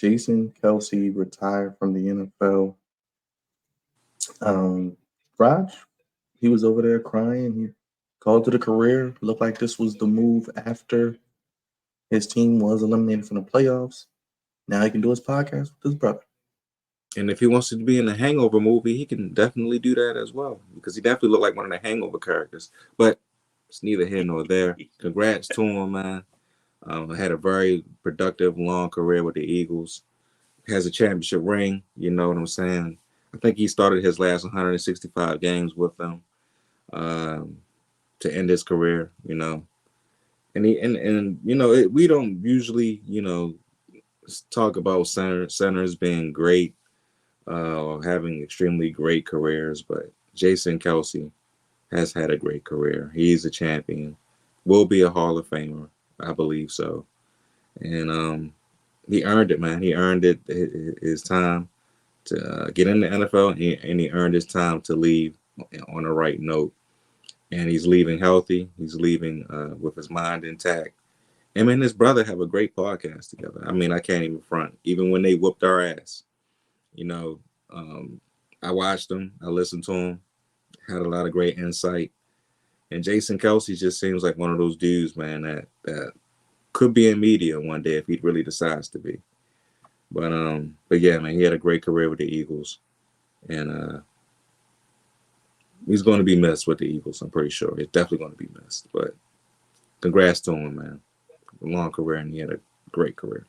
Jason Kelce retired from the NFL. Um, Raj, he was over there crying. He called it a career. Looked like this was the move after his team was eliminated from the playoffs. Now he can do his podcast with his brother. And if he wants to be in the Hangover movie, he can definitely do that as well because he definitely looked like one of the Hangover characters. But it's neither here nor there. Congrats to him, man. Had a very productive, long career with the Eagles. Has a championship ring. You know what I'm saying? I think he started his last 165 games with them um, to end his career. And we don't usually talk about centers being great or having extremely great careers, but Jason Kelce has had a great career. He's a champion, will be a Hall of Famer, I believe so, and he earned it, man. He earned it his time to get in the NFL, and he earned his time to leave on the right note. And he's leaving healthy. He's leaving with his mind intact. Him and his brother have a great podcast together. I mean, I can't even front. Even when they whooped our ass, you know, um, I watched them. I listened to them. Had a lot of great insight. And Jason Kelsey just seems like one of those dudes, man, that could be in media one day if he really decides to be. But yeah, man, he had a great career with the Eagles, and he's going to be missed with the Eagles. I'm pretty sure he's definitely going to be missed. But congrats to him, man. Long career, and he had a great career.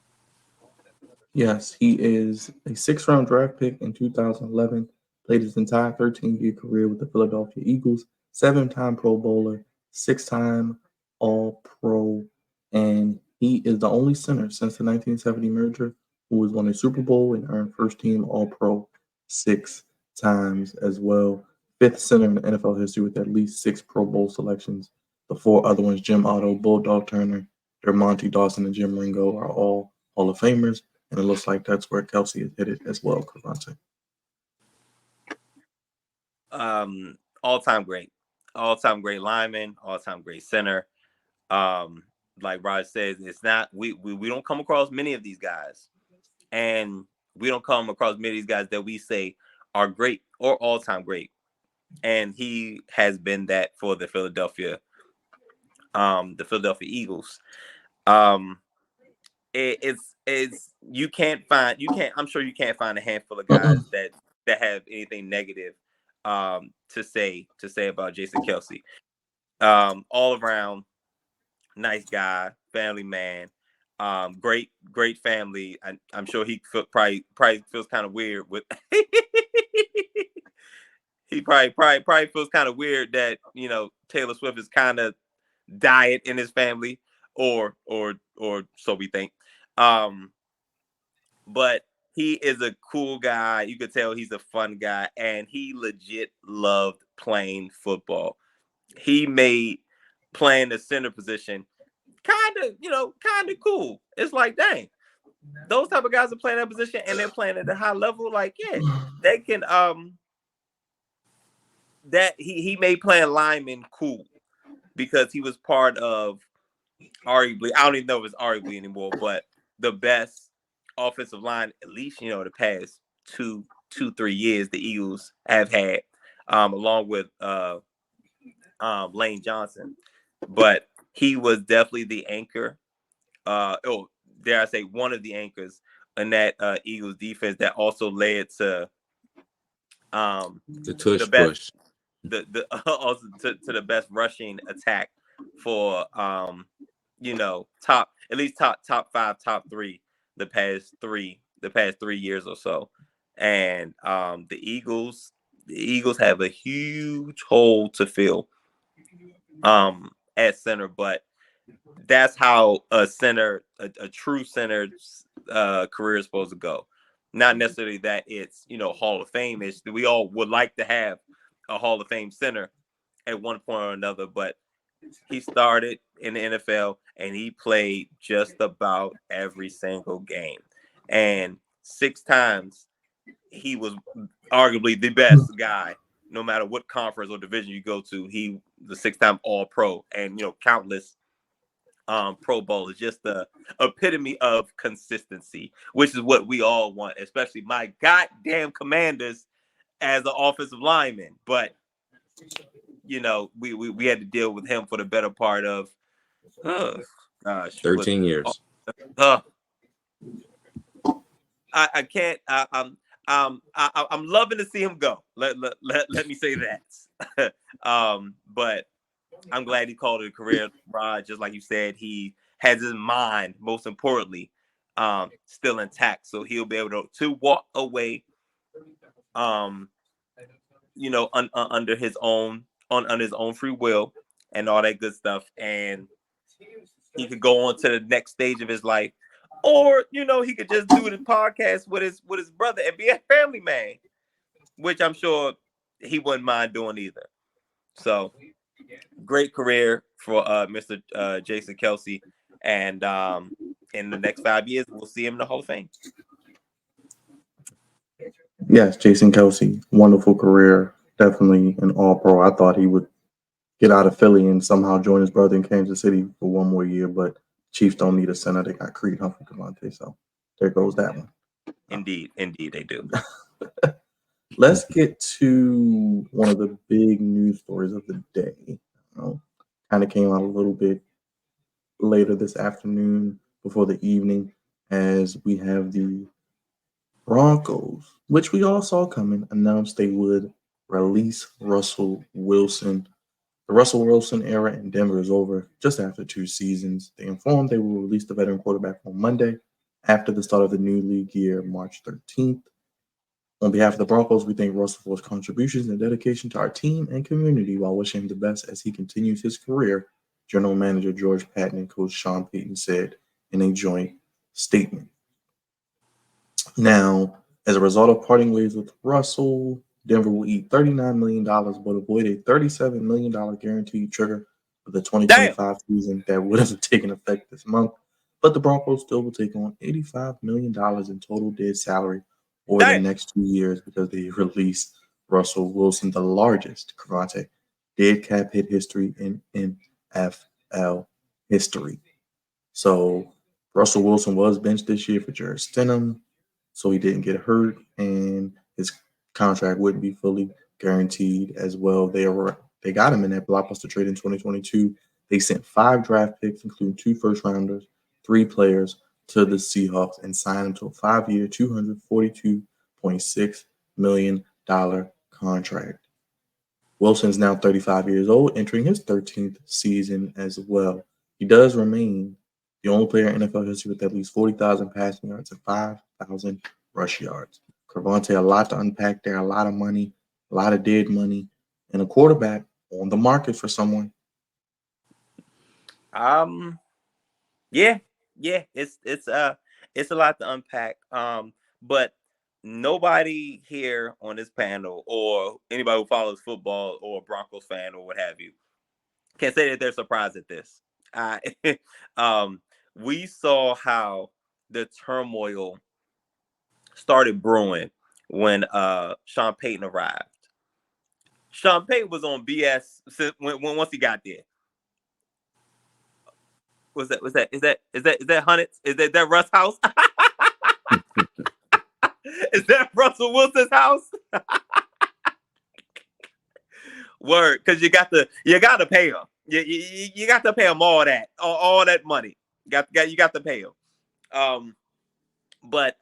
Yes, he is a six-round draft pick in 2011. Played his entire 13-year career with the Philadelphia Eagles. Seven-time Pro Bowler, six-time All-Pro, and he is the only center since the 1970 merger who has won a Super Bowl and earned first-team All-Pro six times as well. Fifth center in the NFL history with at least six Pro Bowl selections. The four other ones, Jim Otto, Bulldog Turner, Dermonte Dawson, and Jim Ringo, are all Hall of Famers. And it looks like that's where Kelce is headed as well, Cravante. All-time great. All-time great lineman, all-time great center. Um, like Raj says, it's not we don't come across many of these guys. And we don't come across many of these guys that we say are great or all-time great. And he has been that for the Philadelphia Eagles. Um, it's I'm sure you can't find a handful of guys that have anything negative to say about Jason Kelce. All around nice guy, family man, great family. I'm sure he probably feels kind of weird with he probably feels kind of weird that Taylor Swift is kind of diet in his family, or so we think. Um, but he is a cool guy. You could tell he's a fun guy, and he legit loved playing football. He made playing the center position kind of cool. It's like, dang, those type of guys are playing that position and they're playing at a high level. Like, yeah, they can. That he made playing lineman cool because he was part of arguably, I don't even know if it's arguably anymore, but the best offensive line, at least the past 3 years, the Eagles have had, along with Lane Johnson. But he was definitely the anchor. Dare I say, one of the anchors in that Eagles defense that also led to The tush the best, push. the also to the best rushing attack for top, at least top five, top three the past 3 years or so. And the Eagles have a huge hole to fill at center, but that's how a true center's career is supposed to go. Not necessarily that it's Hall of Fame. Is we all would like to have a Hall of Fame center at one point or another, but he started in the NFL and he played just about every single game, and six times he was arguably the best guy. No matter what conference or division you go to, he the six-time All-Pro, and countless Pro Bowl is just the epitome of consistency, which is what we all want, especially my goddamn Commanders as an offensive lineman. But we had to deal with him for the better part of gosh, 13 years. uh, I can't. I'm loving to see him go. Let me say that. But I'm glad he called it a career, Rod. Just like you said, he has his mind, most importantly, still intact, so he'll be able to walk away, under his own on his own free will and all that good stuff, and he could go on to the next stage of his life, or he could just do the podcast with his brother and be a family man, which I'm sure he wouldn't mind doing either. So great career for Mr. Jason Kelce, and in the next 5 years we'll see him in the Hall of Fame. Yes, Jason Kelce, wonderful career, definitely an All-Pro. I thought he would get out of Philly and somehow join his brother in Kansas City for one more year, but Chiefs don't need a center. They got Creed Humphrey Devontae, so there goes that one. Indeed they do. Let's get to one of the big news stories of the day. Kind of came out a little bit later this afternoon before the evening, as we have the Broncos, which we all saw coming, announced they would release Russell Wilson. The Russell Wilson era in Denver is over just after 2 seasons. They informed they will release the veteran quarterback on Monday after the start of the new league year, March 13th. On behalf of the Broncos, we thank Russell for his contributions and dedication to our team and community while wishing him the best as he continues his career, General Manager George Patton and Coach Sean Payton said in a joint statement. Now, as a result of parting ways with Russell, Denver will eat $39 million but avoid a $37 million guaranteed trigger for the 2025 season that would have taken effect this month. But the Broncos still will take on $85 million in total dead salary over the next 2 years because they released Russell Wilson, the largest dead cap hit history in NFL history. So Russell Wilson was benched this year for Jared Stidham, so he didn't get hurt, and his contract wouldn't be fully guaranteed as well. They got him in that blockbuster trade in 2022. They sent 5 draft picks, including 2 first rounders, 3 players to the Seahawks, and signed him to a 5-year, $242.6 million contract. Wilson is now 35 years old, entering his 13th season as well. He does remain the only player in NFL history with at least 40,000 passing yards and 5,000 rush yards. Cravante, a lot to unpack there, a lot of money, a lot of dead money, and a quarterback on the market for someone. Yeah, it's a lot to unpack. But nobody here on this panel or anybody who follows football or Broncos fan or what have you can say that they're surprised at this. We saw how the turmoil started brewing when Sean Payton arrived. Sean Payton was on BS when once he got there. Is that Hunnits? Is that Russ house? Is that Russell Wilson's house? Word, because you got to pay him. You got to pay him all that money. You got to pay him. But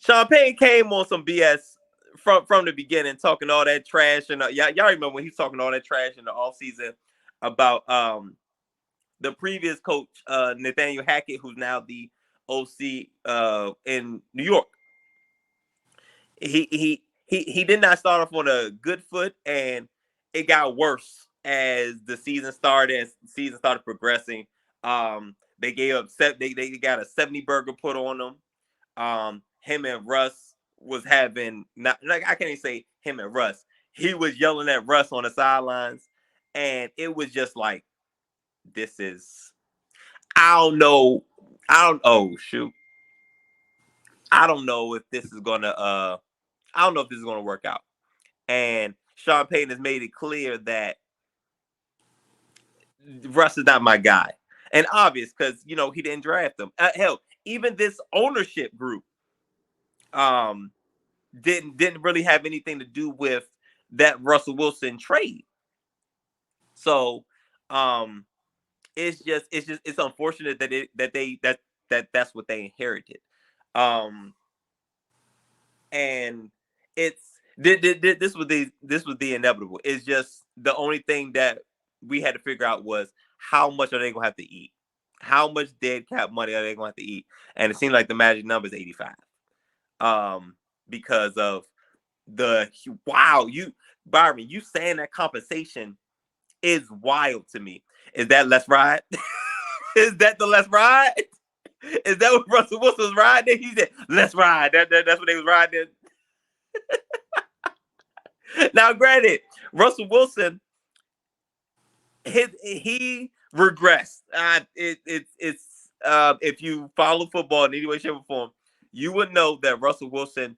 Sean Payton came on some BS from the beginning, talking all that trash, and y'all remember when he was talking all that trash in the offseason about the previous coach, Nathaniel Hackett, who's now the OC in New York. He did not start off on a good foot, and it got worse as the season started. As the season started progressing, they gave up. They got a 70 burger put on them. Him and Russ was having not like I can't even say him and Russ. He was yelling at Russ on the sidelines, and it was just like, this is. I don't know. Oh shoot. I don't know if this is gonna. I don't know if this is gonna work out. And Sean Payton has made it clear that Russ is not my guy. and obvious because he didn't draft them. Hell, even this ownership group um didn't really have anything to do with that Russell Wilson trade. So um it's unfortunate that that's what they inherited. Um and this was the inevitable. It's just the only thing that we had to figure out was how much are they gonna have to eat? How much dead cap money are they gonna have to eat? And it seemed like the magic number is 85. Because of the wow, you Byron, you saying that compensation is wild to me. Is that let's ride? Is that the let's ride? Is that what Russell Wilson was riding? He said, let's ride. That's what they was riding. Now, granted, Russell Wilson, he regressed. It's if you follow football in any way, shape, or form, you would know that Russell Wilson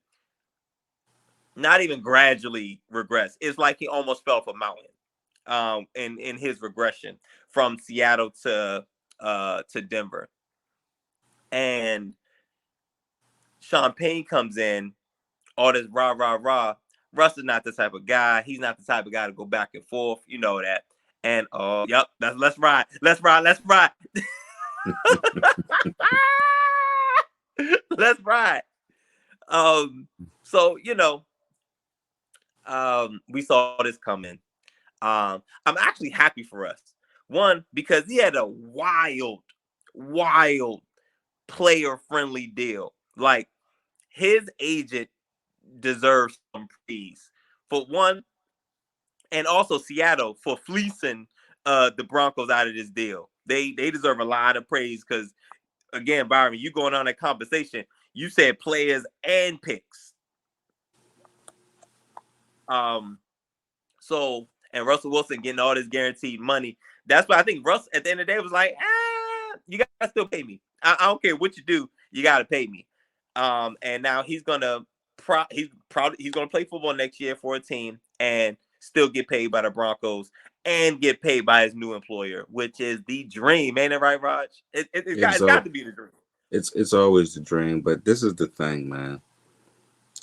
not even gradually regressed. It's like he almost fell off a mountain. In his regression from Seattle to Denver, and Sean Payne comes in, all this rah rah rah. Russ is not the type of guy. He's not the type of guy to go back and forth. You know that. And yep, that's let's ride, let's ride, let's ride, let's ride. So we saw this coming. I'm actually happy for us. One, because he had a wild player-friendly deal. Like his agent deserves some praise for one, and also Seattle for fleecing the Broncos out of this deal. They deserve a lot of praise because again, Byron, you going on that compensation. You said players and picks. So and Russell Wilson getting all this guaranteed money. That's why I think Russ at the end of the day was like, you gotta still pay me. I don't care what you do, you gotta pay me. And now he's gonna play football next year for a team and still get paid by the Broncos and get paid by his new employer, which is the dream, ain't it right, Raj? It's got to be the dream. It's always the dream, but this is the thing, man.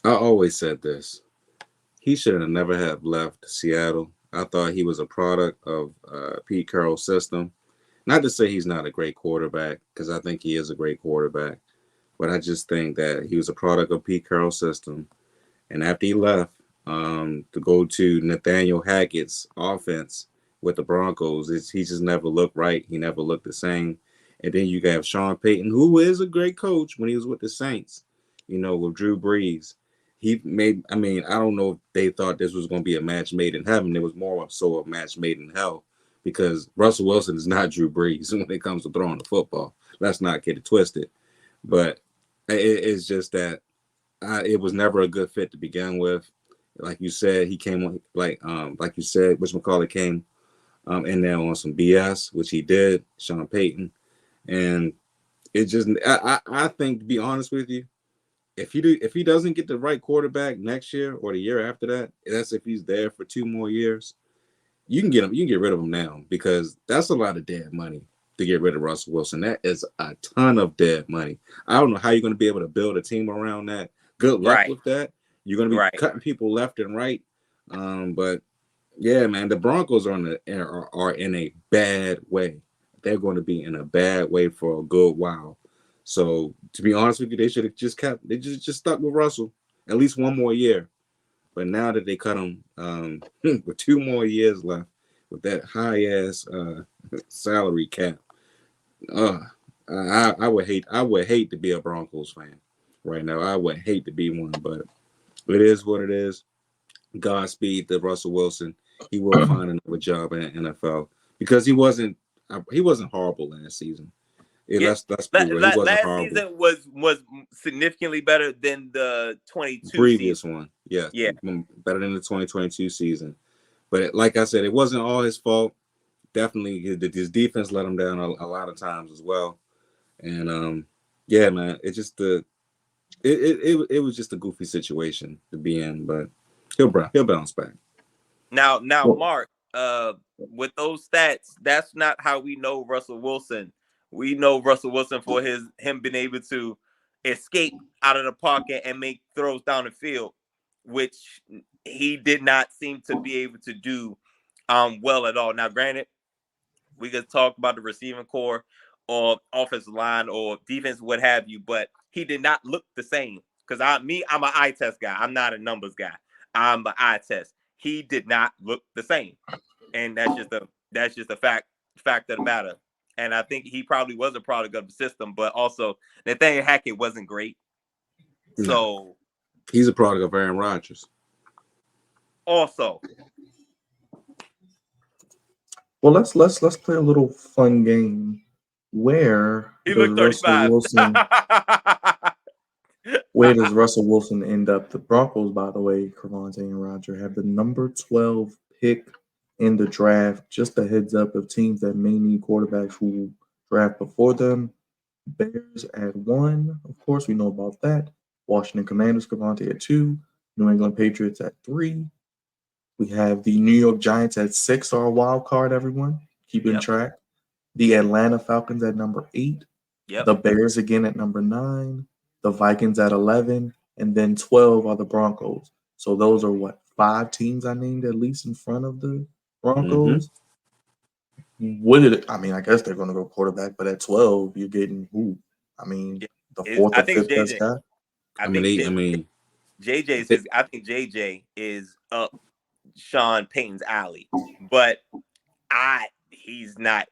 I always said this. He should have never have left Seattle. I thought he was a product of Pete Carroll's system. Not to say he's not a great quarterback, because I think he is a great quarterback. But I just think that he was a product of Pete Carroll's system. And after he left to go to Nathaniel Hackett's offense with the Broncos, he just never looked right. He never looked the same. And then you have Sean Payton, who is a great coach when he was with the Saints, with Drew Brees. I don't know if they thought this was going to be a match made in heaven. It was more so a match made in hell because Russell Wilson is not Drew Brees when it comes to throwing the football. Let's not get it twisted. But it's just that it was never a good fit to begin with. Like you said, he came like you said, whatchamacallit came in there on some BS, which he did, Sean Payton. And it just I think, to be honest with you, if he doesn't get the right quarterback next year or the year after that, that's if he's there for 2 more years, you can get rid of him now because that's a lot of dead money to get rid of Russell Wilson. That is a ton of dead money. I don't know how you're going to be able to build a team around that. Good luck with that. You're going to be cutting people left and right. But yeah, man, the Broncos are in a bad way. They're going to be in a bad way for a good while. So to be honest with you, they should have just stuck with Russell at least 1 more year. But now that they cut him with 2 more years left with that high ass salary cap, I would hate to be a Broncos fan right now. I would hate to be one, but it is what it is. Godspeed to Russell Wilson. He will find another job in the NFL because he wasn't horrible last season. Yeah, let's be real. He wasn't last horrible. Season was significantly better than the 22 previous season. One. Yeah, better than the 2022 season. But like I said, it wasn't all his fault. Definitely, his defense let him down a lot of times as well. And yeah, man, it was just a goofy situation to be in, but he'll bounce back. Now, Mark, with those stats, that's not how we know Russell Wilson We know Russell Wilson for him being able to escape out of the pocket and make throws down the field, which he did not seem to be able to do well at all. Now, granted, we could talk about the receiving core or offensive line or defense, what have you, but he did not look the same. Because I'm an eye test guy. I'm not a numbers guy. I'm an eye test. He did not look the same, and that's just a fact of the matter. And I think he probably was a product of the system, but also Nathaniel Hackett wasn't great. No, So he's a product of Aaron Rodgers. also, Well, let's play a little fun game. Where he does looked Russell 35. Wilson Where does Russell Wilson end up? The Broncos, by the way, Cravante and Roger, have the number 12 pick in the draft. Just a heads up of teams that may need quarterbacks who draft before them. Bears at 1. Of course, we know about that. Washington Commanders, Cravante at 2. New England Patriots at 3. We have the New York Giants at 6, our wild card, everyone. Keep in Yep. track. The Atlanta Falcons at number 8. Yep. The Bears again at number 9, the Vikings at 11, and then 12 are the Broncos. So those are what, 5 teams I named at least in front of the Broncos. I mean, I guess they're going to go quarterback, but at 12, you're getting who? I mean, the fourth I or think fifth best JJ. guy. I I think mean, JJ's they, I think JJ is up Sean Payton's alley, but he's not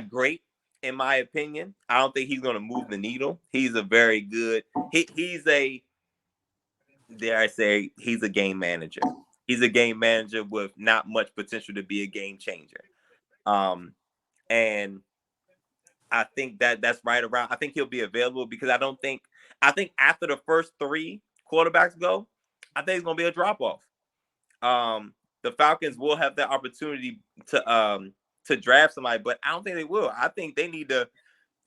great in my opinion. I don't think he's going to move the needle. He's a very good he's a dare I say he's a game manager. He's a game manager with not much potential to be a game changer. And I think that's right around. I think he'll be available because I think after the first 3 quarterbacks go, I think it's going to be a drop off. The Falcons will have that opportunity to draft somebody, but I don't think they will. I think they need to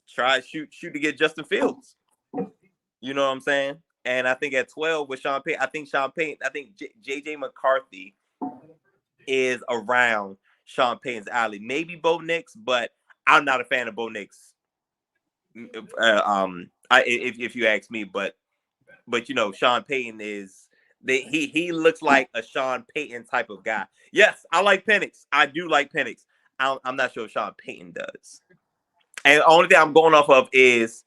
try shoot to get Justin Fields. You know what I'm saying? And I think at 12 with Sean Payton, I think JJ McCarthy is around Sean Payton's alley. Maybe Bo Nix, but I'm not a fan of Bo Nix. If you ask me, but Sean Payton is he looks like a Sean Payton type of guy. Yes, I like Penix. I do like Penix. I'm not sure if Sean Payton does. And the only thing I'm going off of is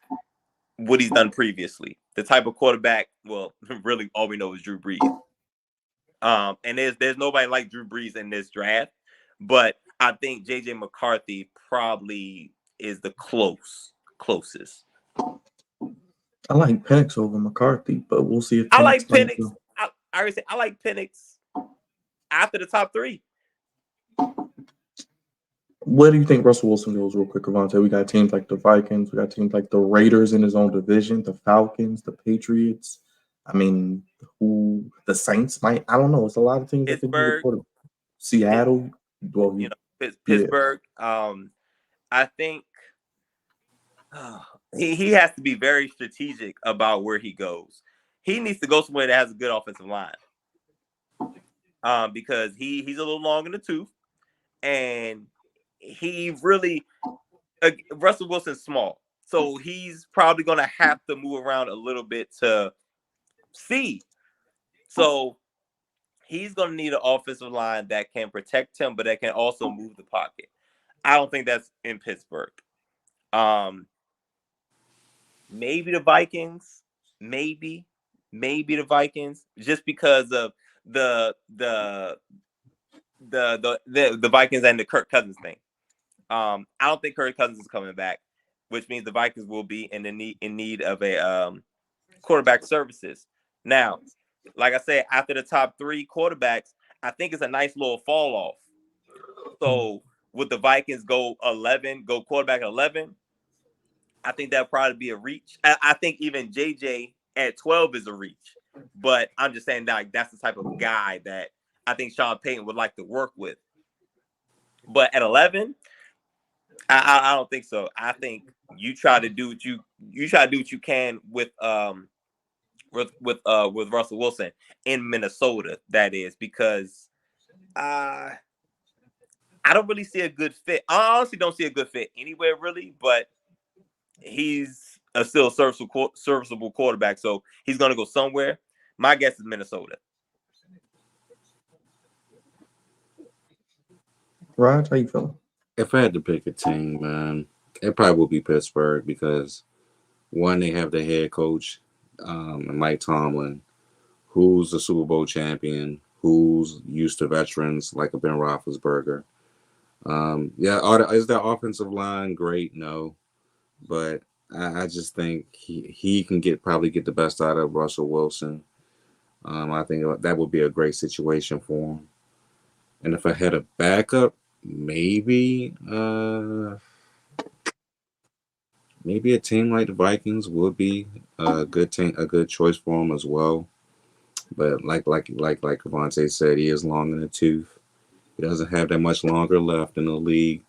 what he's done previously. The type of quarterback. Well, really, all we know is Drew Brees. And there's nobody like Drew Brees in this draft, but I think JJ McCarthy probably is the closest. I like Penix over McCarthy, but we'll see if I Penix like comes Penix. through. I already said I like Penix after the top 3. Where do you think Russell Wilson goes, real quick, Cravante? We got teams like the Vikings. We got teams like the Raiders in his own division, the Falcons, the Patriots. I mean, the Saints might. I don't know. It's a lot of teams that could use a Pittsburgh, quarterback. Seattle. Well, yeah. Pittsburgh. I think he has to be very strategic about where he goes. He needs to go somewhere that has a good offensive line. Because he's a little long in the tooth, and he really Russell Wilson's small, so he's probably going to have to move around a little bit to see. So he's going to need an offensive line that can protect him, but that can also move the pocket. I don't think that's in Pittsburgh. Maybe the Vikings, maybe the Vikings, just because of the Vikings and the Kirk Cousins thing. I don't think Kirk Cousins is coming back, which means the Vikings will be in need of a quarterback services. Now, like I said, after the top 3 quarterbacks, I think it's a nice little fall off. So would the Vikings go quarterback 11? I think that'd probably be a reach. I think even JJ at 12 is a reach. But I'm just saying that that's the type of guy that I think Sean Payton would like to work with. But at 11, I don't think so. I think you try to do what you can with Russell Wilson in Minnesota. That is because I don't really see a good fit. I honestly don't see a good fit anywhere really. But he's a still serviceable quarterback. So he's going to go somewhere. My guess is Minnesota. Raj, how you feeling? If I had to pick a team, man, it probably would be Pittsburgh because one, they have the head coach, Mike Tomlin, who's the Super Bowl champion, who's used to veterans like a Ben Roethlisberger. Yeah, is their offensive line great? No, but I just think he can probably get the best out of Russell Wilson. I think that would be a great situation for him. And if I had a backup, maybe maybe a team like the Vikings would be a good team, a good choice for him as well. But like Avante said, he is long in the tooth. He doesn't have that much longer left in the league,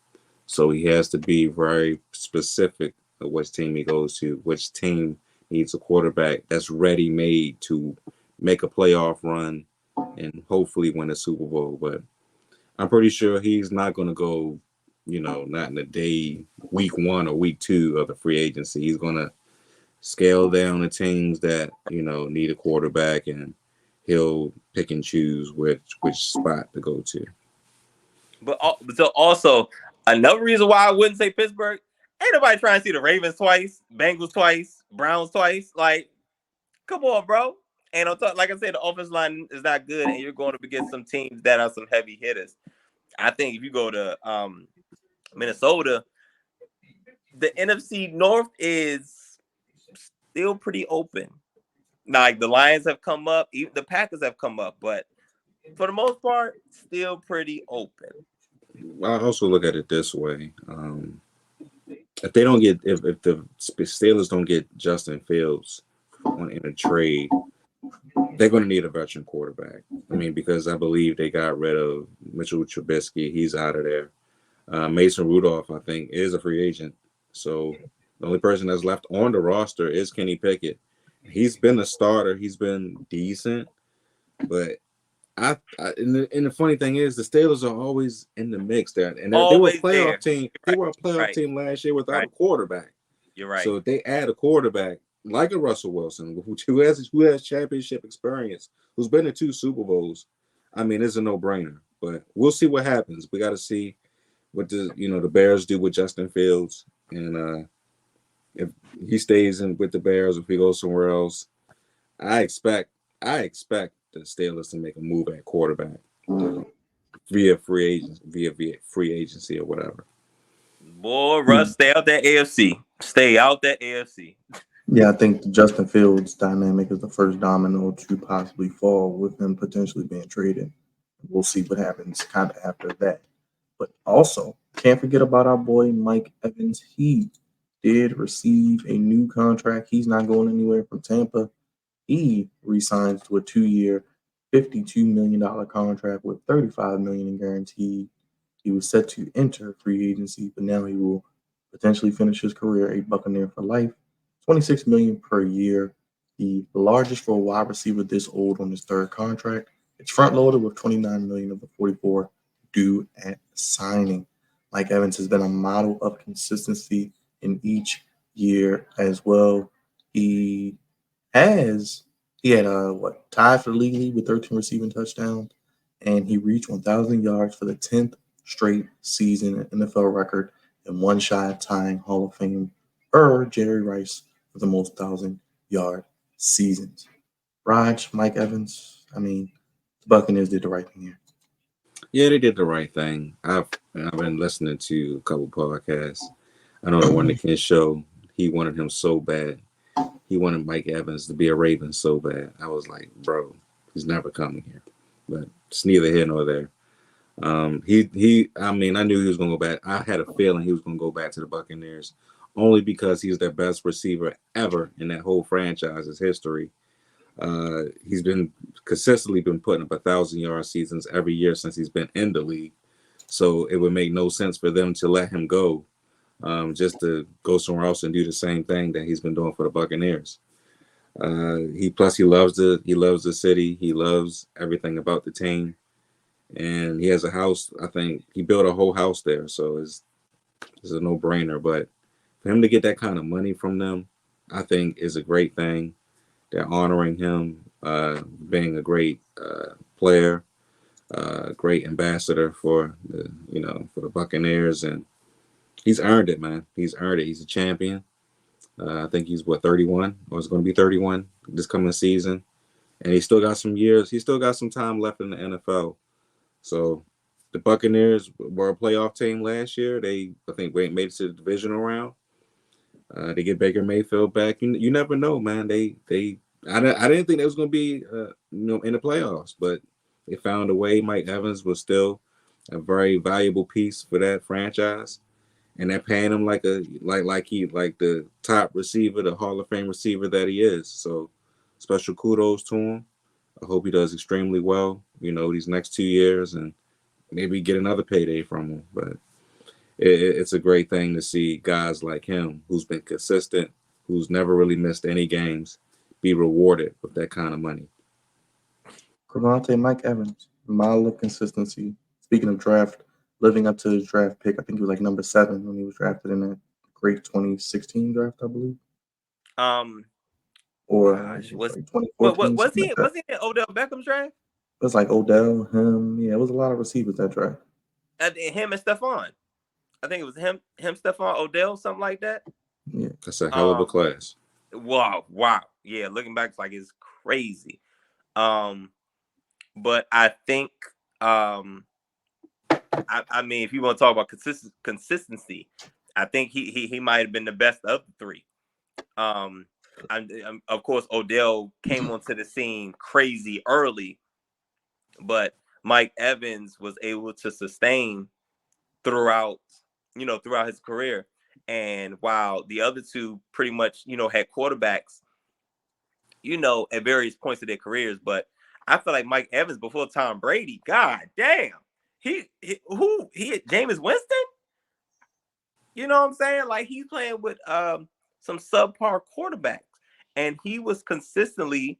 so he has to be very specific of which team he goes to. Which team needs a quarterback that's ready made to make a playoff run and hopefully win a Super Bowl. But I'm pretty sure he's not going to go, not in the day, week 1 or week 2 of the free agency. He's going to scale down the teams that, need a quarterback, and he'll pick and choose which spot to go to. But so also another reason why I wouldn't say Pittsburgh. Ain't nobody trying to see the Ravens twice, Bengals twice, Browns twice. Like, come on, bro. And on top, like I said, the offensive line is not good, and you're going up against some teams that are some heavy hitters. I think if you go to Minnesota, the NFC North is still pretty open. Like the Lions have come up, even the Packers have come up, but for the most part, still pretty open. I also look at it this way: if they don't get, if the Steelers don't get Justin Fields in a trade, they're going to need a veteran quarterback. I mean, because I believe they got rid of Mitchell Trubisky; he's out of there. Mason Rudolph, I think, is a free agent. So the only person that's left on the roster is Kenny Pickett. He's been a starter. He's been decent, but and the funny thing is, the Steelers are always in the mix there, and they were a playoff team. They were a playoff team last year without a quarterback. You're right. So if they add a quarterback like a Russell Wilson, who has championship experience, who's been to 2 Super Bowls, I mean, it's a no-brainer. But we'll see what happens. We got to see what the Bears do with Justin Fields, and if he stays in with the Bears, if he goes somewhere else, I expect the Steelers to make a move at quarterback via free agency or whatever. Boy, Russ, stay out that AFC. Stay out that AFC. Yeah, I think the Justin Fields dynamic is the first domino to possibly fall with him potentially being traded. We'll see what happens kind of after that. But also, can't forget about our boy Mike Evans. He did receive a new contract. He's not going anywhere from Tampa. He resigns to a 2-year, $52 million contract with $35 million in guaranteed. He was set to enter free agency, but now he will potentially finish his career a Buccaneer for life. $26 million per year, the largest for a wide receiver this old on his 3rd contract. It's front loaded with $29 million of the $44 due at signing. Mike Evans has been a model of consistency in each year as well. He had tied for the league with 13 receiving touchdowns, and he reached 1,000 yards for the 10th straight season, an NFL record, and one shy of tying Hall of Fame Jerry Rice for the most 1,000-yard seasons. Raj, Mike Evans, I mean, the Buccaneers did the right thing here. Yeah, they did the right thing. I've been listening to a couple podcasts. I know the one the Ken show, he wanted him so bad. He wanted Mike Evans to be a Raven so bad. I was like, bro, he's never coming here. But it's neither here nor there. I knew he was going to go back. I had a feeling he was going to go back to the Buccaneers only because he's their best receiver ever in that whole franchise's history. He's been consistently putting up 1,000-yard seasons every year since he's been in the league. So it would make no sense for them to let him go, just to go somewhere else and do the same thing that he's been doing for the Buccaneers. He loves the city. He loves everything about the team, and he has a house. I think he built a whole house there, so it's a no-brainer. But For him to get that kind of money from them, I think is a great thing. They're honoring him, being a great player, great ambassador for the Buccaneers, and he's earned it, man. He's earned it. He's a champion. I think he's 31, or is going to be 31 this coming season, and he still got some years. He still got some time left in the NFL. So the Buccaneers were a playoff team last year. I think, made it to the divisional round. They get Baker Mayfield back. You never know, man. I didn't think they was going to be in the playoffs, but they found a way. Mike Evans was still a very valuable piece for that franchise, and they're paying him like the top receiver, the Hall of Fame receiver that he is. So special kudos to him. I hope he does extremely well, these next 2 years, and maybe get another payday from him. But it's a great thing to see guys like him, who's been consistent, who's never really missed any games, be rewarded with that kind of money. Cravante Mike Evans, model of consistency. Speaking of draft, living up to his draft pick, I think he was like number 7 when he was drafted in that great 2016 draft, I believe, Um, or gosh, it was was like what 2014, was something he like that. was he in Odell Beckham's draft? It was like Odell, him. Yeah, it was a lot of receivers that draft. Him and Stephon. I think it was him, Stephon, Odell, something like that. Yeah, That's a hell of a Um, class. wow, yeah. Looking back, it's like it's crazy. Um, but I think, I mean, if you want to talk about consistency, I think he might have been the best of the three. Um, of course, Odell came onto the scene crazy early, but Mike Evans was able to sustain throughout, throughout his career. And while the other two pretty much, had quarterbacks, at various points of their careers, but I feel like Mike Evans before Tom Brady, god damn, he had Jameis Winston. You know what I'm saying? Like he's playing with some subpar quarterbacks, and he was consistently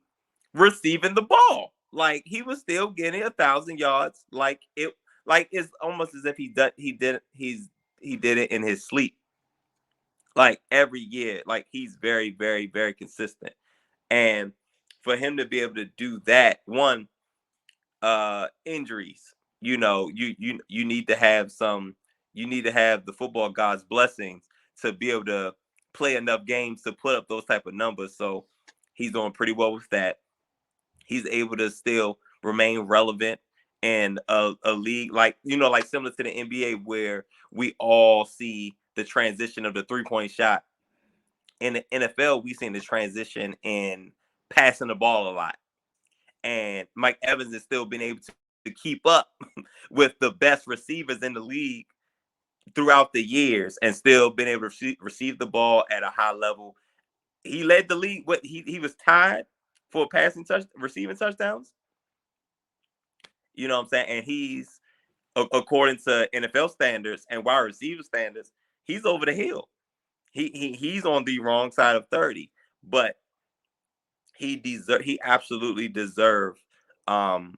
receiving the ball. Like he was still getting 1,000 yards. Like it's almost as if he did it in his sleep. Like every year, like he's very, very, very consistent. And for him to be able to do that, one, injuries, you need to have the football god's blessings to be able to play enough games to put up those type of numbers. So he's doing pretty well with that. He's able to still remain relevant in a league like similar to the NBA, where we all see the transition of the 3-point shot. In the NFL, we've seen the transition in passing the ball a lot. And Mike Evans has still been able to keep up with the best receivers in the league throughout the years and still been able to receive the ball at a high level. He led the league. He was tied for receiving touchdowns. You know what I'm saying? And he's, according to NFL standards and wide receiver standards, he's over the hill. He's on the wrong side of 30, but he absolutely deserved um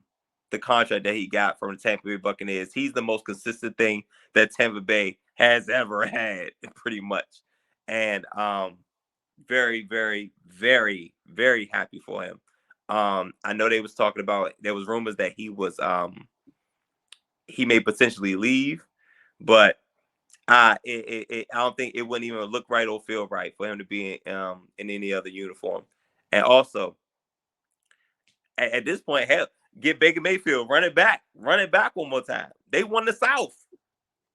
the contract that he got from the Tampa Bay Buccaneers. He's the most consistent thing that Tampa Bay has ever had, pretty much. And very, very, very, very happy for him. I know there was rumors that he may potentially leave, but I don't think it wouldn't even look right or feel right for him to be in any other uniform. And also, at this point, hell, get Baker Mayfield, run it back one more time. They won the South.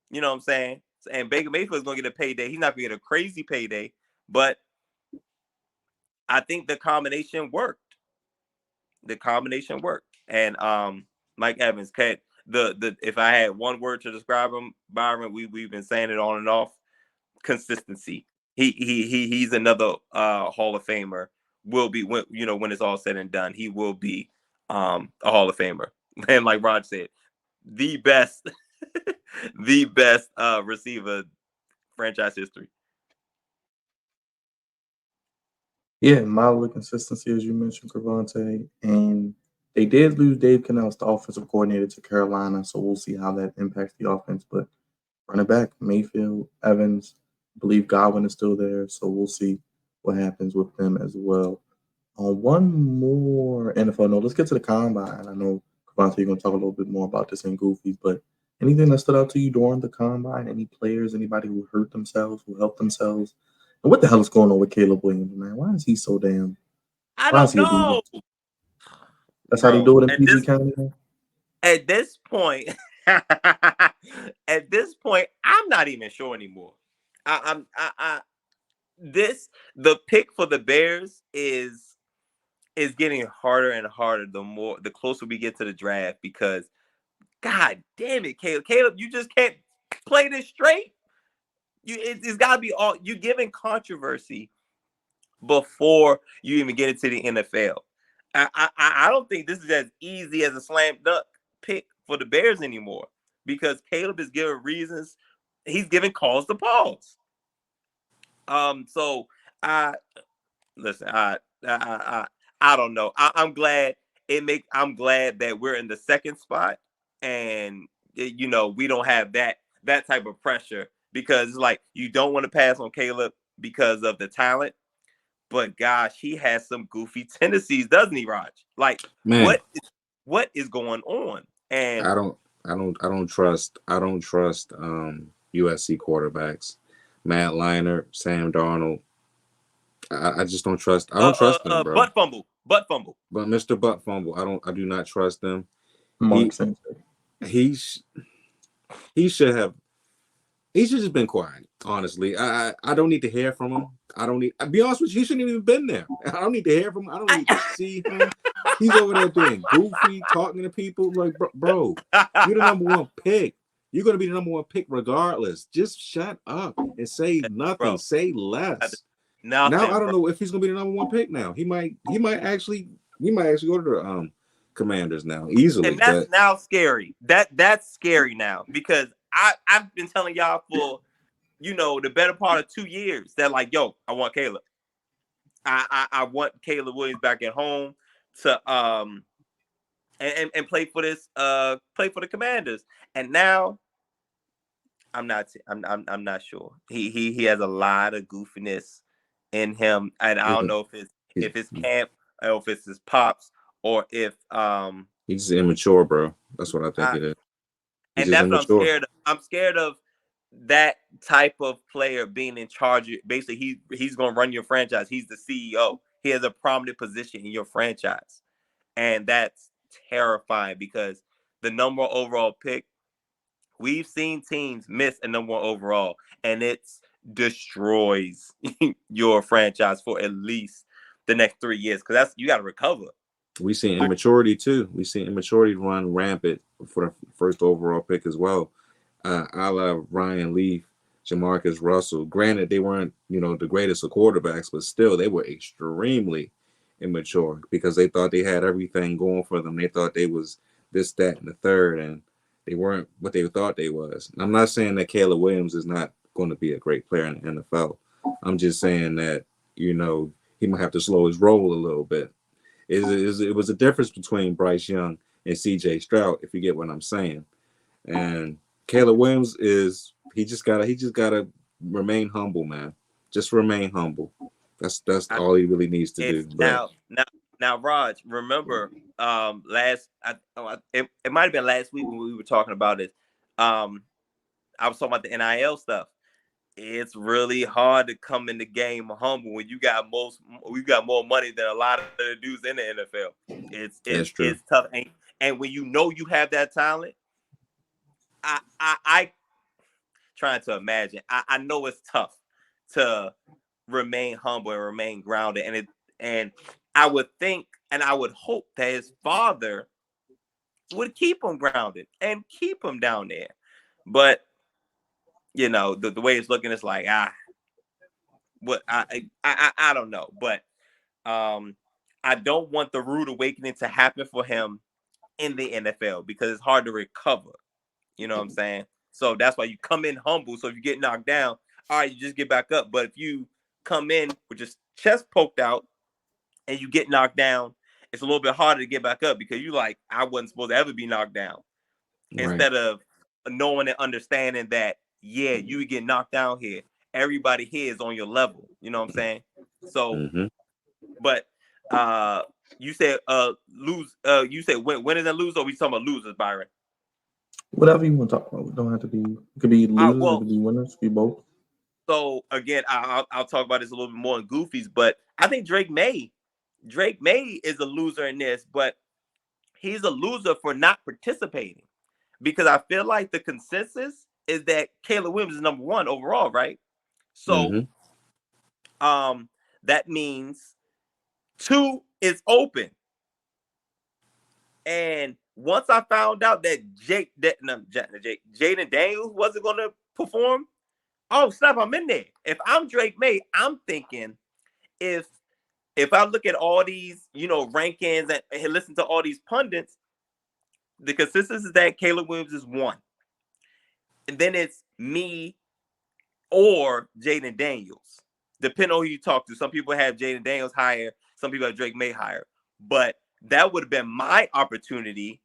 You know what I'm saying? And Baker Mayfield's gonna get a payday. He's not gonna get a crazy payday, but I think the combination worked. The combination worked. And Mike Evans, the if I had one word to describe him, Byron, we've been saying it on and off. Consistency. He's another Hall of Famer. Will be when it's all said and done. He will be a Hall of Famer. And like Rod said, the best, the best receiver franchise history. yeah, model of consistency as you mentioned, Cravante, and they did lose Dave Cannell, the offensive coordinator, to Carolina, so we'll see how that impacts the offense. But running back Mayfield, Evans, I believe Godwin is still there, so we'll see what happens with them as well. One more NFL note. Let's get to the combine. I know, Kavante, you're going to talk a little bit more about this in Goofies, but anything that stood out to you during the combine? Any players, anybody who hurt themselves, who helped themselves? And what the hell is going on with Caleb Williams, man? Why is he so damn? I Why is don't he a loser? know, That's how they bro. do it in PG County, man? At this point, at this point, I'm not even sure anymore. I this the pick for the Bears is getting harder and harder the closer we get to the draft because God damn it, Caleb, you just can't play this straight. It's got to be all you giving controversy before you even get into the NFL. I don't think this is as easy as a slam dunk pick for the Bears anymore because Caleb is giving reasons. He's giving cause to pause. So I listen. I don't know. I'm glad I'm glad that we're in the second spot, and we don't have that type of pressure because it's like you don't want to pass on Caleb because of the talent, but gosh, he has some goofy tendencies, doesn't he, Raj? Like Man, what is going on? And I don't I don't trust USC quarterbacks. Matt Leinart, Sam Darnold. I just don't trust. I don't trust them, bro. butt fumble. But Mr. Butt Fumble, I do not trust them. Mark He Sanchez. he's he should have he should just been quiet. Honestly, I don't need to hear from him. I don't need. I'll be honest with you, he shouldn't have even been there. I don't need to hear from him. I don't need to see him. He's over there being goofy, talking to people like, bro, you're the number one pick. You're gonna be the number one pick regardless. Just shut up and say nothing. Bro, Say less. Now I nothing, don't bro. know if he's gonna be the number one pick. Now he might actually go to the Commanders now easily. And that's But now scary. That's scary now because I've been telling y'all for the better part of 2 years that like, yo, I want Caleb. I want Caleb Williams back at home to and play for the Commanders. And now I'm not sure. He has a lot of goofiness in him, and I don't know he, if it's camp or if it's his pops or if he's immature, bro. That's what I think I, it is. He's and just that's what I'm immature. scared of. I'm scared of that type of player being in charge. Basically, he's going to run your franchise. He's the CEO. He has a prominent position in your franchise, and that's terrifying because the number one overall pick. We've seen teams miss a number one overall, and it destroys your franchise for at least the next 3 years because that's you got to recover. We see immaturity too. We see immaturity run rampant for the first overall pick as well. A la Ryan Leaf, Jamarcus Russell. Granted, they weren't the greatest of quarterbacks, but still they were extremely immature because they thought they had everything going for them. They thought they was this, that, and the third, and they weren't what they thought they was. I'm not saying that Caleb Williams is not going to be a great player in the NFL. I'm just saying that he might have to slow his roll a little bit. It was a difference between Bryce Young and C.J. Stroud, if you get what I'm saying. And Caleb Williams he just gotta remain humble, man. Just remain humble. That's I, all he really needs to do. it's But now, Raj. Remember, it might have been last week when we were talking about it. Um, I was talking about the NIL stuff. It's really hard to come in the game humble when we got more money than a lot of the dudes in the NFL. It's that's it's true. it's tough, and when you have that talent, I trying to imagine. I know it's tough to remain humble and remain grounded, and I would think and I would hope that his father would keep him grounded and keep him down there, but the way it's looking, it's like what I don't know, but um, I don't want the rude awakening to happen for him in the NFL because it's hard to recover. You know what I'm saying? So that's why you come in humble. So if you get knocked down, all right, you just get back up. But if you come in with your chest poked out and you get knocked down, it's a little bit harder to get back up because you like, I wasn't supposed to ever be knocked down. Right. Instead of knowing and understanding that, yeah, you get knocked down here everybody here is on your level. You know what I'm saying? So, Mm-hmm. but you said lose. You said winners and losers. Or we talking about losers, Byron? Whatever you want to talk about. It don't have to be. It could be losers. It Well, could be winners. It could be both. so again, I'll talk about this a little bit more in Goofies, but I think Drake May is a loser in this, but he's a loser for not participating because I feel like the consensus is that Caleb Williams is number one overall, right? So Mm-hmm. um that means two is open. And once I found out that Jaden Daniels wasn't gonna perform, oh snap, I'm in there. If I'm Drake May, I'm thinking if I look at all these, rankings and listen to all these pundits, the consensus is that Caleb Williams is one. And then it's me or Jaden Daniels, depending on who you talk to. Some people have Jaden Daniels higher, some people have Drake May higher. But that would have been my opportunity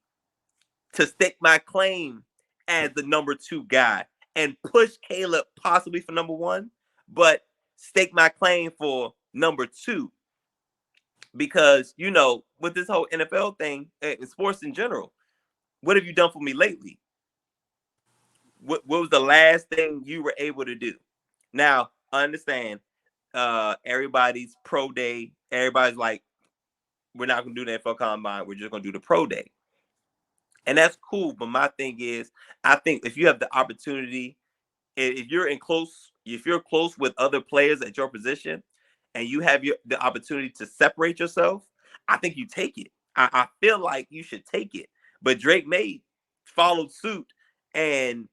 to stake my claim as the number two guy and push Caleb possibly for number one, but stake my claim for number two. Because, with this whole NFL thing, sports in general, what have you done for me lately? What was the last thing you were able to do? Now, I understand everybody's pro day. Everybody's like, we're not going to do the NFL Combine. We're just going to do the pro day. And that's cool. But my thing is, I think if you have the opportunity, if you're close with other players at your position and you have the opportunity to separate yourself, I think you take it. I feel like you should take it. But Drake May followed suit and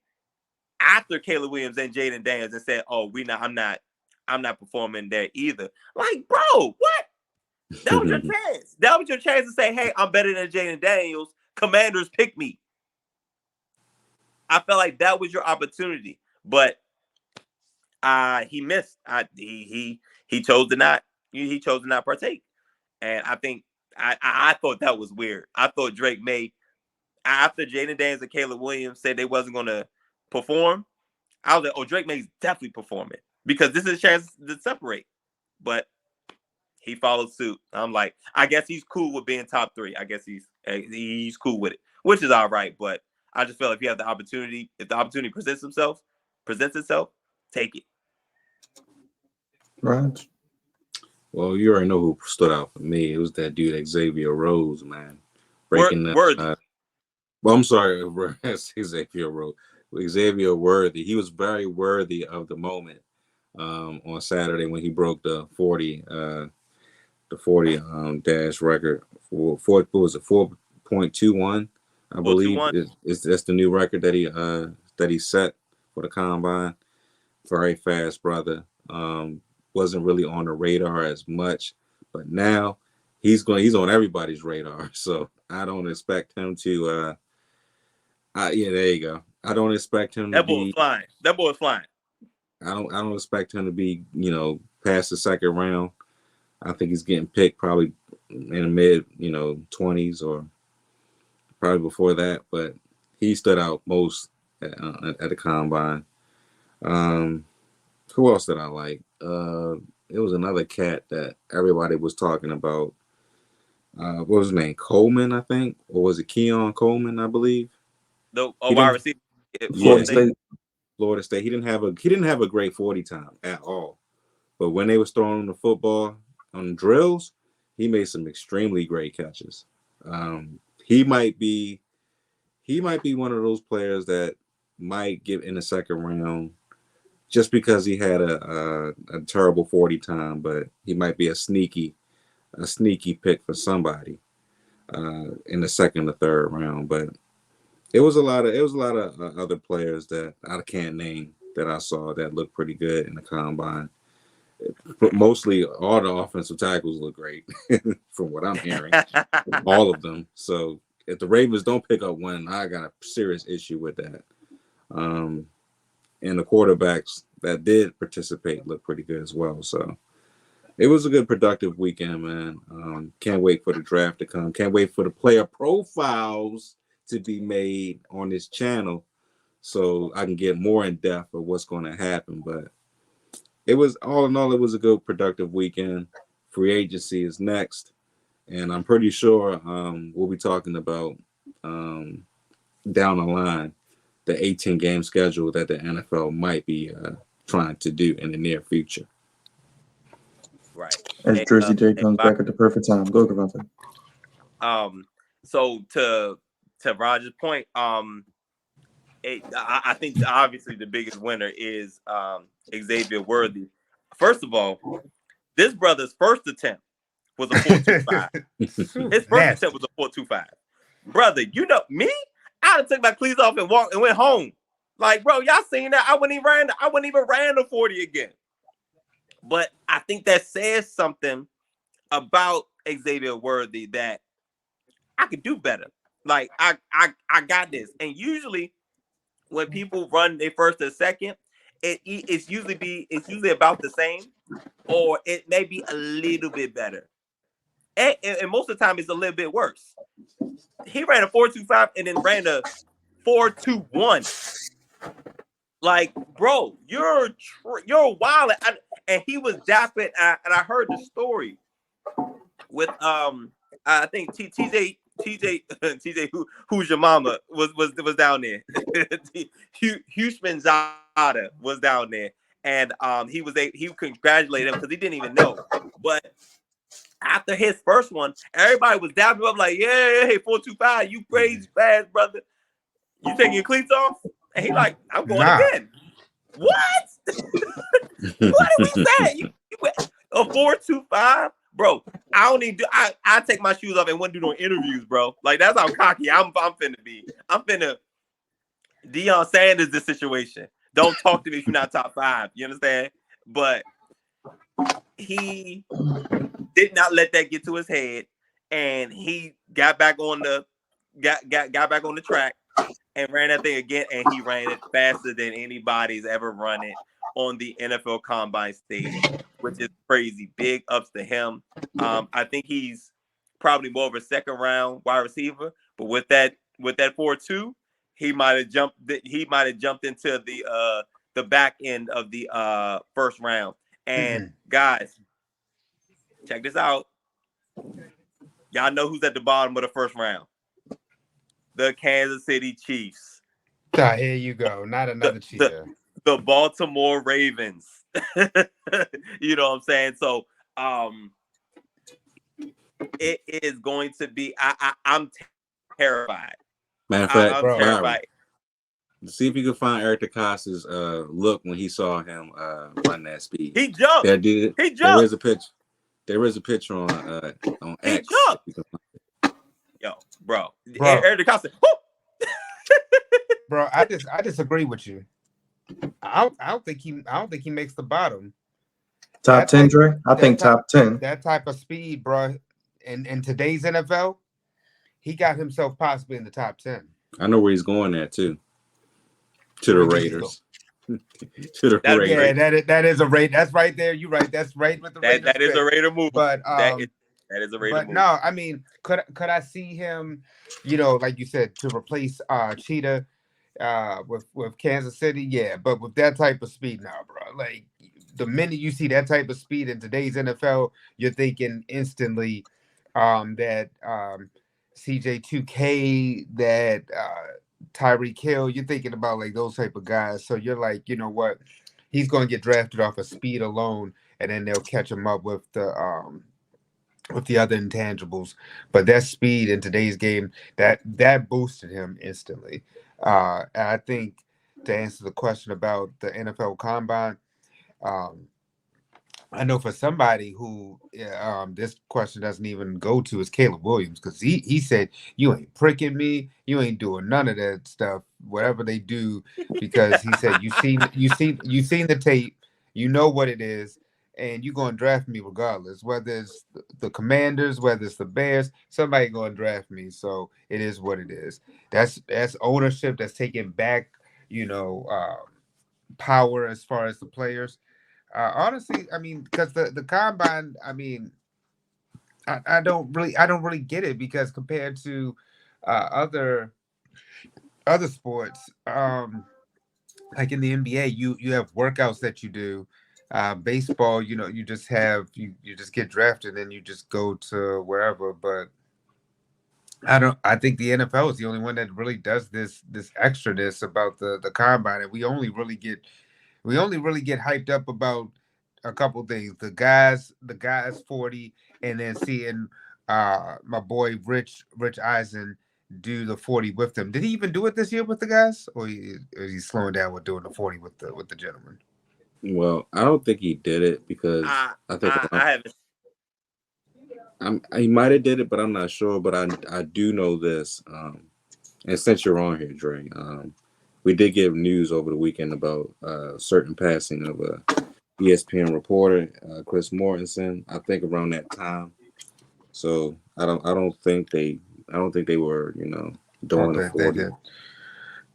after Caleb Williams and Jaden Daniels and said, "Oh, I'm not performing there either." Like, bro, what? That was your chance. That was your chance to say, "Hey, I'm better than Jaden Daniels. Commanders pick me." I felt like that was your opportunity, but he missed. He chose to not. He chose to not partake, and I think I thought that was weird. I thought Drake May after Jaden Daniels and Caleb Williams said they wasn't going to perform. I was like, oh, Drake May's definitely performing because this is a chance to separate. But he followed suit. I'm like, I guess he's cool with being top three. I guess he's cool with it, which is all right. But I just feel if you have the opportunity, if the opportunity presents itself, take it. Right. Well, you already know who stood out for me. It was that dude Xavier Rose, man, breaking the. Worthy. Well, I'm sorry, Xavier Rose. Xavier Worthy. He was very worthy of the moment on Saturday when he broke the 40 dash record for what was it 4.21, I believe 4.21. is that's the new record that he set for the combine. Very fast brother. Wasn't really on the radar as much, but now he's on everybody's radar. So I don't expect him to yeah, there you go. I don't expect him to That boy be flying. That boy flying. I don't expect him to be, past the second round. I think he's getting picked probably in the mid, 20s or probably before that. But he stood out most at the combine. Who else did I like? It was another cat that everybody was talking about. What was his name? Coleman, I think, or was it Keon Coleman? I believe The he wide didn't. receiver. Florida Yeah, State. Florida State. He didn't have a great 40 time at all. But when they was throwing the football on drills, he made some extremely great catches. He might be one of those players that might get in the second round just because he had a terrible 40 time, but he might be a sneaky pick for somebody in the second or third round. But it was a lot of other players that I can't name that I saw that looked pretty good in the combine. But mostly all the offensive tackles look great from what I'm hearing, all of them. So if the Ravens don't pick up one, I got a serious issue with that. And the quarterbacks that did participate look pretty good as well. So it was a good, productive weekend, man. Can't wait for the draft to come. Can't wait for the player profiles to be made on this channel so I can get more in depth of what's going to happen. But it was all in all, it was a good productive weekend. Free agency is next, and I'm pretty sure we'll be talking about um, down the line the 18 game schedule that the NFL might be trying to do in the near future. Right. As And Jersey J and comes by, back at the perfect time. Go, Devontae. so to Roger's point, I think obviously the biggest winner is Xavier Worthy. First of all, this brother's first attempt was a 4.25. His first Nasty. attempt was a 4.25. Brother, you know me? I'd have took my cleats off and walked and went home. Like, bro, y'all seen that? I wouldn't even ran the 40 again. But I think that says something about Xavier Worthy that I could do better. Like I got this. And usually when people run their first or second, it's usually about the same, or it may be a little bit better. And most of the time it's a little bit worse. He ran a 4.25 and then ran a 4.21. Like, bro, you're wild. And he was dapping. And I heard the story with I think TJ who's your mama was down there. Hushman Zada was down there, and he congratulated him because he didn't even know. But after his first one, everybody was dapping him up like, yeah, hey, 4.25, you crazy fast, brother. You taking your cleats off? And he like, I'm going Nah. again. What? What did we say? You went a 4.25, bro. I don't even do. I take my shoes off and wouldn't do no interviews, bro. Like that's how cocky I'm finna be. I'm finna Deion Sanders this situation. Don't talk to me if you're not top 5. You understand? But he did not let that get to his head, and he got back on the back on the track and ran that thing again, and he ran it faster than anybody's ever run it on the NFL Combine stage, which is crazy. Big ups to him. I think he's probably more of a second round wide receiver, but with that 4.2, he might have jumped. He might have jumped into the back end of the first round. And guys, check this out. Y'all know who's at the bottom of the first round? The Kansas City Chiefs. Here you go. Not another cheater. The Baltimore Ravens. You know what I'm saying? So it is going to be I'm terrified. Matter of fact, I'm Bro. terrified. see if you can find Eric DeCosta's look when he saw him run that speed. He jumped. He There jumped. is a picture. There is a picture on He X. jumped. Yo, bro. Eric DeCosta. Bro, I disagree with you. I don't think he makes the bottom. Top 10, Dre? I think top 10. That type of speed, bro. In today's NFL, he got himself possibly in the top 10. I know where he's going at too. To the Raiders. To the Raiders. Yeah, that is a Raider. That's right there. You're right. That's right with the Raiders. That is a Raider move. But that is a Raider move. No, I mean, could I see him, like you said, to replace Cheetah with Kansas City? Yeah, but with that type of speed now, bro. Like the minute you see that type of speed in today's NFL, you're thinking instantly that CJ2K, that Tyreek Hill, you're thinking about like those type of guys. So you're like, you know what? He's going to get drafted off of speed alone, and then they'll catch him up with the other intangibles. But that speed in today's game, that boosted him instantly. And I think to answer the question about the NFL Combine, I know for somebody who this question doesn't even go to is Caleb Williams, because he said, you ain't pricking me, you ain't doing none of that stuff, whatever they do, because he said you seen the tape, you know what it is, and you're going to draft me regardless, whether it's the Commanders, whether it's the Bears, somebody going to draft me. So it is what it is. That's ownership that's taking back, power as far as the players. Honestly, I mean, because the combine, I mean, I don't really get it, because compared to other sports, like in the NBA, you have workouts that you do, Baseball, you just have you just get drafted and you just go to wherever. But I think the NFL is the only one that really does this extraness about the combine, and we only really get hyped up about a couple things. The guys 40, and then seeing my boy Rich Eisen do the 40 with them. Did he even do it this year with the guys, or is he slowing down with doing the 40 with the gentleman? Well, I don't think he did it because I I think I, I haven't. he might have did it, but I'm not sure. But I do know this. And since you're on here, Dre, we did get news over the weekend about certain passing of a ESPN reporter, Chris Mortensen. I think around that time. So I don't think they were Oh, doing the they 40. did.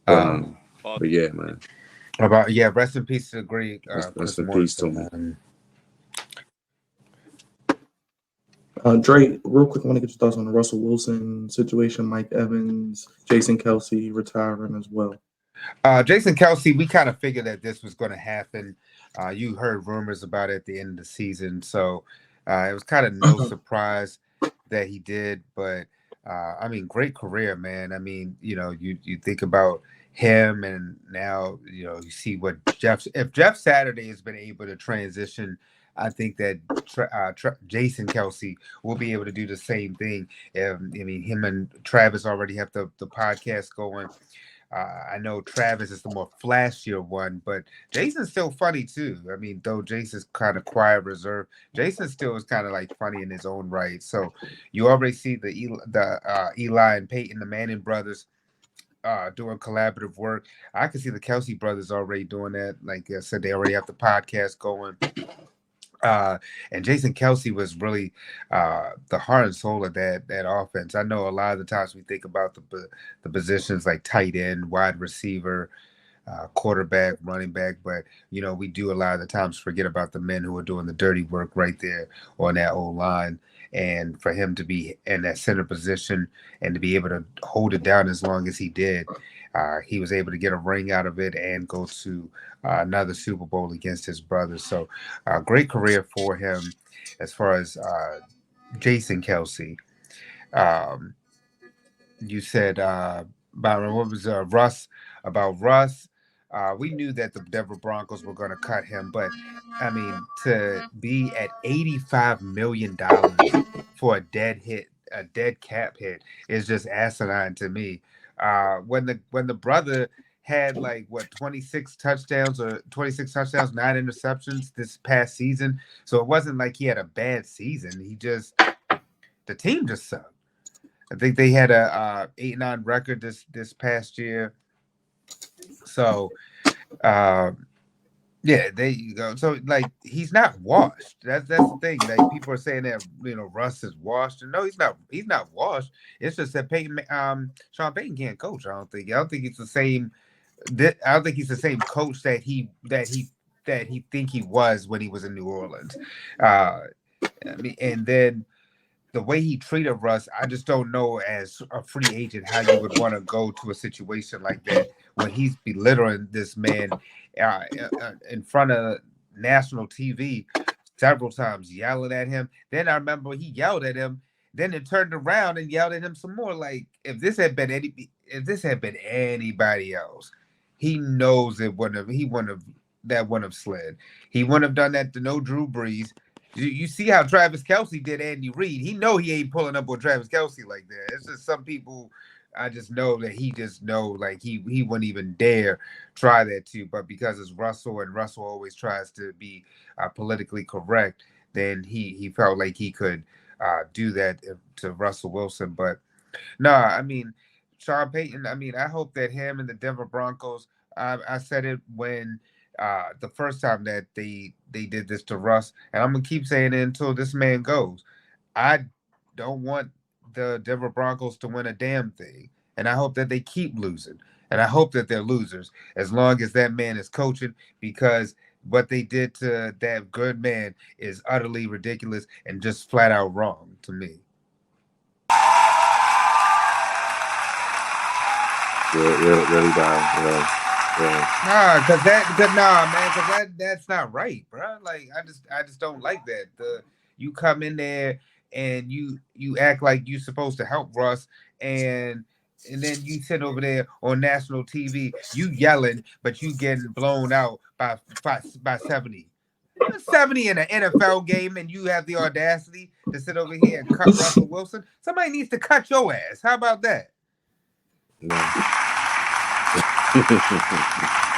But Um, yeah, man. about yeah, rest in peace to the great Rest Chris in peace to Mortensen, him. man. Dre, real quick, I want to get your thoughts on the Russell Wilson situation, Mike Evans, Jason Kelsey retiring as well. Jason Kelsey, we kind of figured that this was going to happen. You heard rumors about it at the end of the season, so it was kind of no surprise that he did. But I mean, great career, man. I mean, you think about him, and now you see what if Jeff Saturday has been able to transition. I think that Jason Kelsey will be able to do the same thing. I mean, him and Travis already have the podcast going. I know Travis is the more flashier one, but Jason's still funny too. I mean, though Jason's kind of quiet, reserved, Jason still is kind of like funny in his own right. So you already see the Eli and Peyton, the Manning brothers, doing collaborative work. I can see the Kelsey brothers already doing that. Like I said, they already have the podcast going. Uh, and Jason Kelsey was really the heart and soul of that offense. I know a lot of the times we think about the positions like tight end, wide receiver, quarterback, running back, but we do a lot of the times forget about the men who are doing the dirty work right there on that old line. And for him to be in that center position and to be able to hold it down as long as he did, he was able to get a ring out of it and go to another Super Bowl against his brothers. So, great career for him as far as Jason Kelsey. Um, you said Byron, what was Russ about Russ? We knew that the Denver Broncos were going to cut him, but I mean, to be at $85 million for a dead cap hit is just asinine to me. When the brother had like what 26 touchdowns, 9 interceptions this past season, so it wasn't like he had a bad season. The team just sucked. I think they had a 8-9 record this past year. So uh, yeah, there you go. So like he's not washed. That's the thing. Like people are saying that Russ is washed. And no, he's not. He's not washed. It's just that Sean Payton can't coach. I don't think. I don't think he's the same. I don't think he's the same coach that he think he was when he was in New Orleans. I mean, and then the way he treated Russ, I just don't know as a free agent how you would want to go to a situation like that when he's belittling this man in front of national TV several times, yelling at him. Then I remember he yelled at him. Then it turned around and yelled at him some more. Like if this had been anybody else, he knows it wouldn't have. He wouldn't have. That wouldn't have slid. He wouldn't have done that to no Drew Brees. You see how Travis Kelce did Andy Reid. He know he ain't pulling up on Travis Kelce like that. It's just some people. I just know that he just know like he wouldn't even dare try that too. But because it's Russell and Russell always tries to be politically correct, then he felt like he could do that to Russell Wilson. But no, I mean, Sean Payton, I mean, I hope that him and the Denver Broncos, I said it when the first time that they did this to Russ, and I'm gonna keep saying it until this man goes. I don't want the Denver Broncos to win a damn thing. And I hope that they keep losing. And I hope that they're losers as long as that man is coaching, because what they did to that good man is utterly ridiculous and just flat out wrong to me. Really bad. Right. Cause that's not right, bro. Like I just don't like that. You come in there and you act like you're supposed to help Russ, and then you sit over there on national TV, you yelling, but you getting blown out by 70. 70 in an NFL game, and you have the audacity to sit over here and cut Russell Wilson. Somebody needs to cut your ass. How about that? Yeah. I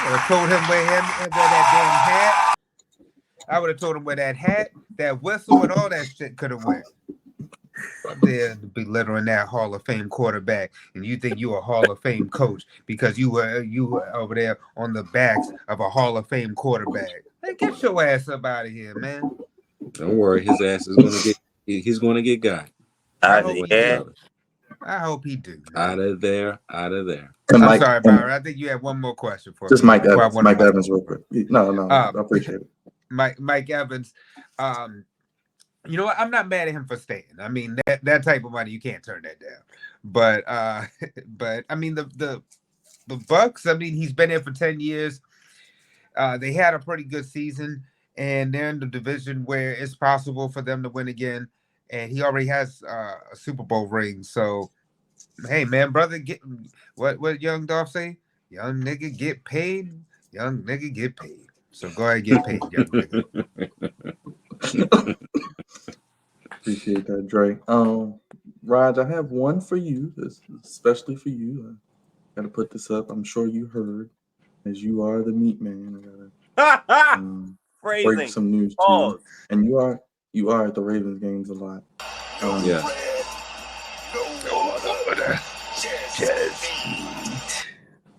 would have told him wear that damn hat. I would have told him wear that hat, that whistle, and all that shit could have went. There belittling that Hall of Fame quarterback, and you think you a Hall of Fame coach because you were over there on the backs of a Hall of Fame quarterback. Hey, get your ass up out of here, man. Don't worry, his ass is gonna get. He's gonna get got. I hope he Yeah. do. I hope he do. Out of there, out of there. And I'm Mike, sorry, Byron. I think you had one more question for just me. Mike before I Evans. wanna Mike move. Evans, real quick. No, I appreciate it. Mike Evans. You know what? I'm not mad at him for staying. I mean, that type of money, you can't turn that down. But but I mean the Bucks, I mean, he's been there for 10 years. They had a pretty good season, and they're in the division where it's possible for them to win again. And he already has a Super Bowl ring. So hey man, brother, get what young Dolph say? Young nigga get paid, young nigga get paid. So go ahead and get paid, young nigga. Appreciate that, Dre. Raj, I have one for you. This is especially for you. I gotta put this up. I'm sure you heard, as you are the meat man. I gotta break Phrasing. some news to Pause. you. And you are at the Ravens games a lot. Yeah.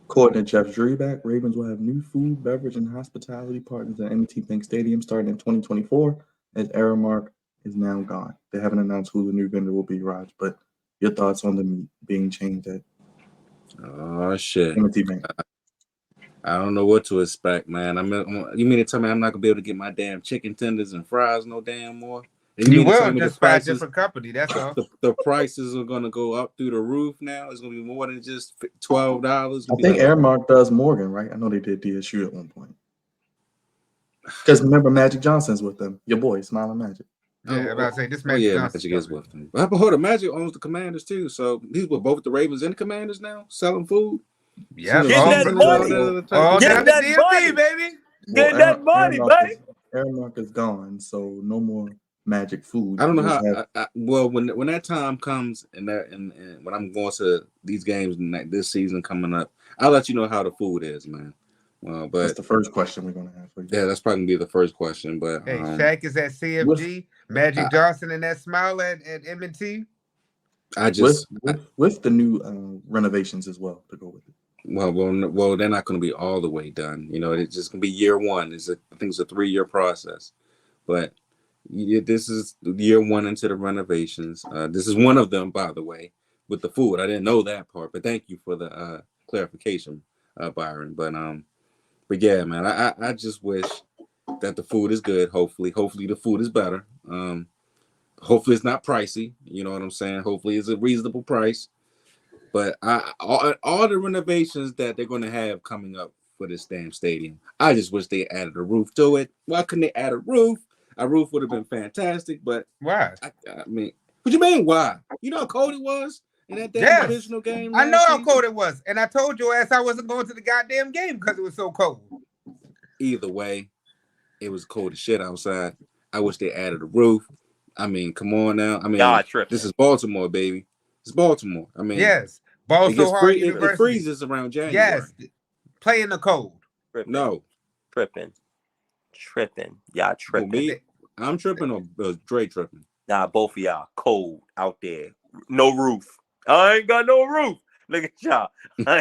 According to Jeff Drieback, Ravens will have new food, beverage, and hospitality partners at M&T Bank Stadium starting in 2024, as Aramark is now gone. They haven't announced who the new vendor will be, Raj, but your thoughts on the meat being changed at Oh shit. M&T Bank? I don't know what to expect, man. You mean to tell me I'm not gonna be able to get my damn chicken tenders and fries no damn more? And You mean to tell will me just by a different company. That's all. the prices are gonna go up through the roof now? It's gonna be more than just $12. I think Aramark does Morgan, right? I know they did DSU at one point. Because remember, Magic Johnson's with them. Your boy, Smiling Magic. Yeah, I'm about to say this Magic Johnson's Magic is with them. But hold on, Magic owns the Commanders too, so he's with both the Ravens and the Commanders now, selling food. Yeah, Get that money. Get that money, baby. Get that money, baby. Aramark is gone, so no more Magic food. I don't know how. Well, when that time comes and when I'm going to these games this season coming up, I'll let you know how the food is, man. But that's the first question we're gonna have for you. Yeah, that's probably gonna be the first question. But hey, Shaq is at CFG, Magic Johnson and that smile at M&T. I just with the new renovations as well to go with it. Well, they're not going to be all the way done. You know, it's just going to be year one. I think it's a 3-year process. But this is year one into the renovations. This is one of them, by the way, with the food. I didn't know that part, but thank you for the clarification, Byron. But yeah, man, I just wish that the food is good. Hopefully the food is better. Hopefully it's not pricey. You know what I'm saying? Hopefully it's a reasonable price. But all the renovations that they're going to have coming up for this damn stadium, I just wish they added a roof to it. Why couldn't they add a roof? A roof would have been fantastic. But why? I mean, what you mean why? You know how cold it was in that damn divisional game? I know how cold it was. And I told your ass I wasn't going to the goddamn game because it was so cold. Either way, it was cold as shit outside. I wish they added a roof. I mean, come on now. I mean, this is Baltimore, baby. It's Baltimore. I mean, yes. It freezes around January. Yes. Play in the cold. Tripping. No. Tripping. Y'all tripping. Me? I'm tripping or Dre tripping? Nah, both of y'all cold out there. No roof. I ain't got no roof. Look at y'all.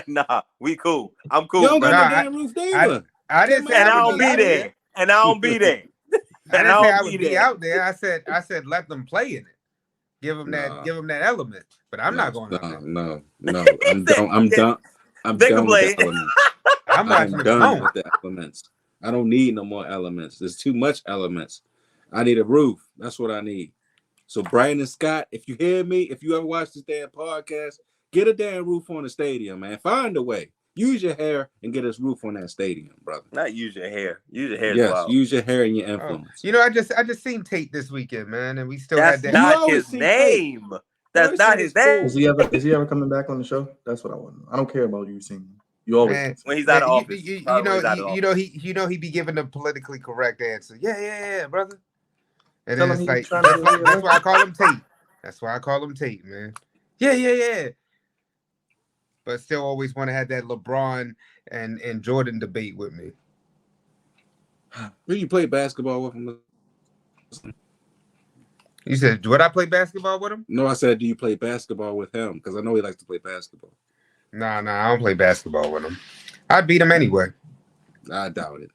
Nah, we cool. I'm cool. You don't got no damn roof either. I didn't say I don't be there. And I don't be there. I didn't say I would be out there. I said let them play in it. Give them that element. But I'm not going out there. No. I'm done. I'm done with the elements. I'm done with the elements. I don't need no more elements. There's too much elements. I need a roof. That's what I need. So Brian and Scott, if you hear me, if you ever watch this damn podcast, get a damn roof on the stadium, man. Find a way. Use your hair and get us roof on that stadium, brother. Not use your hair. Use your hair. Yes, Wild. use your hair and your Oh, influence. you know, I just seen Tate this weekend, man, and we still That's had that. You not always his see Tate. name. That's always not see his this name. fool. Is he ever coming back on the show? That's what I want to know. I don't care about you seeing him. You always Man, can see When him. he's out of man, office. Probably when he's out of office. you know he be giving the politically correct answer. Yeah, brother. And Tell then him it's he's like trying to get that's why I reelected. call him Tate. That's why I call him Tate, man. Yeah. But still always want to have that LeBron and Jordan debate with me. Who you play basketball with him? You said, would I play basketball with him? No, I said, do you play basketball with him? Because I know he likes to play basketball. Nah, I don't play basketball with him. I'd beat him anyway. I doubt it.